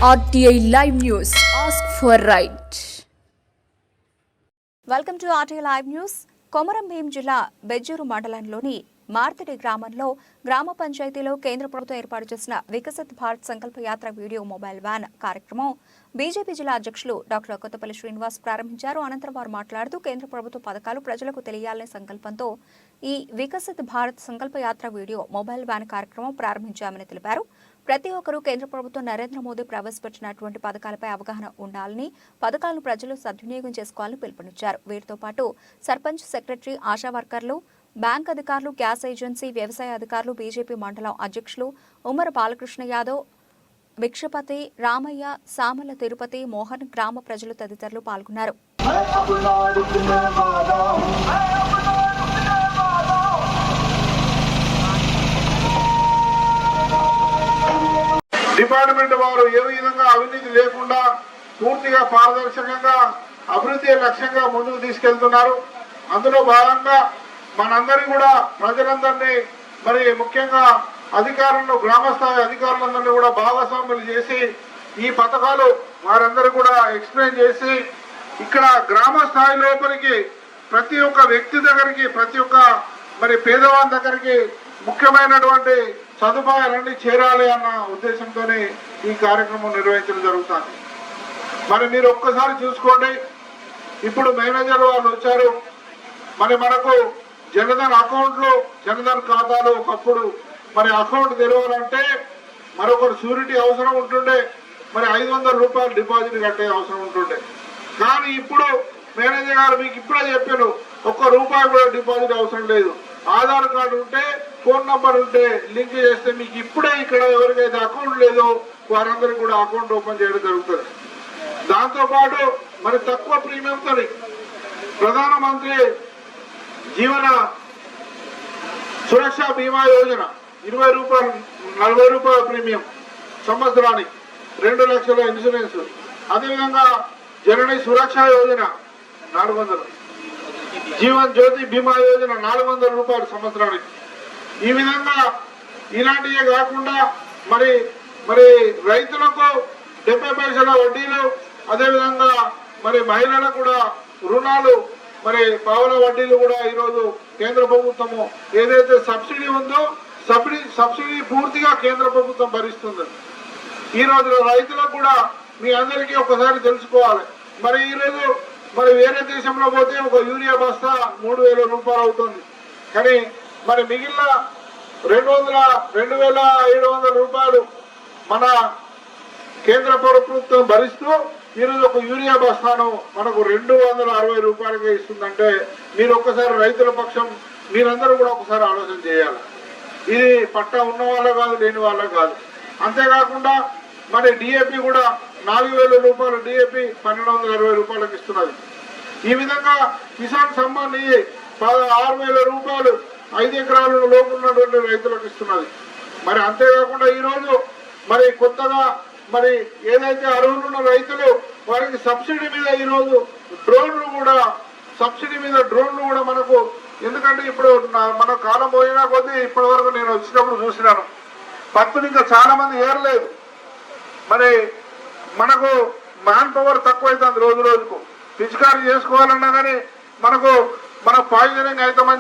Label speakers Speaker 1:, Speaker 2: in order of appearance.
Speaker 1: RTI Live News. Ask for right.
Speaker 2: Welcome to RTI Live News. Komaram Bheem జిల్లా బెజ్జూరు మండలంలోని మార్తిడి గ్రామంలో గ్రామ పంచాయతీలో కేంద్ర ప్రభుత్వం ఏర్పాటు చేసిన Viksit Bharat Sankalpa Yatra video mobile van కార్యక్రమం బీజేపీ జిల్లా అధ్యక్షులు డాక్టర్ కొత్తపల్లి శ్రీనివాస్ ప్రారంభించారు. అనంతరం వారు మాట్లాడుతూ కేంద్ర ప్రభుత్వ పథకాలు ప్రజలకు తెలియాలనే సంకల్పంతో ఈ Viksit Bharat Sankalpa Yatra video mobile van కార్యక్రమం ప్రారంభించామని తెలిపారు. ప్రతి ఒక్కరూ కేంద్ర ప్రభుత్వం నరేంద్ర మోదీ ప్రవేశపెట్టినటువంటి పథకాలపై అవగాహన ఉండాలని, పథకాలను ప్రజలు సద్వినియోగం చేసుకోవాలని పిలుపునిచ్చారు. వీరితో పాటు సర్పంచ్, సెక్రటరీ, ఆశా వర్కర్లు, బ్యాంక్ అధికారులు, గ్యాస్ ఏజెన్సీ, వ్యవసాయ అధికారులు, బీజేపీ మండలం అధ్యక్షులు ఉమ్మర బాలకృష్ణ యాదవ్, భిక్షపతి, రామయ్య, సామల తిరుపతి, మోహన్, గ్రామ ప్రజలు తదితరులు పాల్గొన్నారు.
Speaker 3: డిపార్ట్మెంట్ వారు ఏ విధంగా అవినీతి లేకుండా పూర్తిగా పారదర్శకంగా అభివృద్ధి లక్ష్యంగా ముందుకు తీసుకెళ్తున్నారు. అందులో భాగంగా మనందరి కూడా ప్రజలందరినీ మరి ముఖ్యంగా అధికారులను, గ్రామస్థాయి అధికారులందరినీ కూడా భాగస్వాములు చేసి ఈ పథకాలు వారందరూ కూడా ఎక్స్ప్లెయిన్ చేసి ఇక్కడ గ్రామ స్థాయి లోపలికి ప్రతి ఒక్క వ్యక్తి దగ్గరికి, ప్రతి ఒక్క మరి పేదవాని దగ్గరికి ముఖ్యమైనటువంటి సదుపాయాలన్నీ చేరాలి అన్న ఉద్దేశంతోనే ఈ కార్యక్రమం నిర్వహించడం జరుగుతుంది. మరి మీరు ఒక్కసారి చూసుకోండి, ఇప్పుడు మేనేజర్ వాళ్ళు వచ్చారు. మరి మనకు జనధన్ అకౌంట్లు, జనధన్ ఖాతాలు ఒకప్పుడు మరి అకౌంట్ తెరవాలంటే మరొకరు షూరిటీ అవసరం ఉంటుండే, మరి 500 రూపాయలు డిపాజిట్ కట్టే అవసరం ఉంటుండే. కానీ ఇప్పుడు మేనేజర్ గారు మీకు ఇప్పుడే చెప్పాను, ₹1 కూడా డిపాజిట్ అవసరం లేదు. ఆధార్ కార్డు ఉంటే, ఫోన్ నంబర్ ఉంటే లింక్ చేస్తే మీకు ఇప్పుడే ఇక్కడ ఎవరికైతే అకౌంట్ లేదో వారందరికీ కూడా అకౌంట్ ఓపెన్ చేయడం జరుగుతుంది. దాంతోపాటు మరి తక్కువ ప్రీమియంతో ప్రధానమంత్రి జీవన సురక్ష బీమా యోజన ₹20, ₹40 ప్రీమియం సంవత్సరానికి, 2 లక్షల ఇన్సూరెన్స్. అదేవిధంగా జనని సురక్ష యోజన 400, జీవన్ జ్యోతి బీమా యోజన ₹400 సంవత్సరానికి. ఈ విధంగా ఇలాంటివే కాకుండా మరి మరి రైతులకు 70 పైసల వడ్డీలు, అదేవిధంగా మరి మహిళలకు కూడా రుణాలు, మరి పావుల వడ్డీలు కూడా ఈరోజు కేంద్ర ప్రభుత్వము ఏదైతే సబ్సిడీ ఉందో సబ్సిడీ పూర్తిగా కేంద్ర ప్రభుత్వం భరిస్తుంది. ఈ రోజు రైతులకు కూడా మీ అందరికీ ఒకసారి తెలుసుకోవాలి. మరి ఈరోజు మరి వేరే దేశంలో పోతే ఒక యూరియా బస్తా ₹3000 అవుతుంది. కానీ మరి మిగిలిన 2,700 మన కేంద్ర ప్రభుత్వం భరిస్తూ ఈరోజు ఒక యూరియా బస్తాను మనకు ₹260 ఇస్తుందంటే మీరు ఒక్కసారి రైతుల పక్షం మీరందరూ కూడా ఒకసారి ఆలోచన చేయాలి. ఇది పట్టా ఉన్న వాళ్ళ కాదు, లేని వాళ్ళ కాదు. అంతేకాకుండా మరి డిఏపి కూడా ₹4000 డిఏపి ₹1260 ఇస్తున్నది. ఈ విధంగా కిసాన్ సమ్మాన్ నిధి ₹6000 5 ఎకరాల లోపు ఉన్నటువంటి రైతులకు ఇస్తున్నది. మరి అంతేకాకుండా ఈరోజు మరి కొత్తగా మరి ఏదైతే అర్హులున్న రైతులు వారికి సబ్సిడీ మీద ఈరోజు డ్రోన్లు కూడా మనకు, ఎందుకంటే ఇప్పుడు మన కాలం పోయినా కొద్దీ ఇప్పటి వరకు నేను వచ్చినప్పుడు చూసినాను, పత్తులు ఇంకా చాలా మంది ఏరలేదు. మరి మనకు మ్యాన్ పవర్ తక్కువైతుంది రోజు రోజుకు. పిచికారీ చేసుకోవాలన్నా కానీ మన పాయిజనింగ్ అవుతామని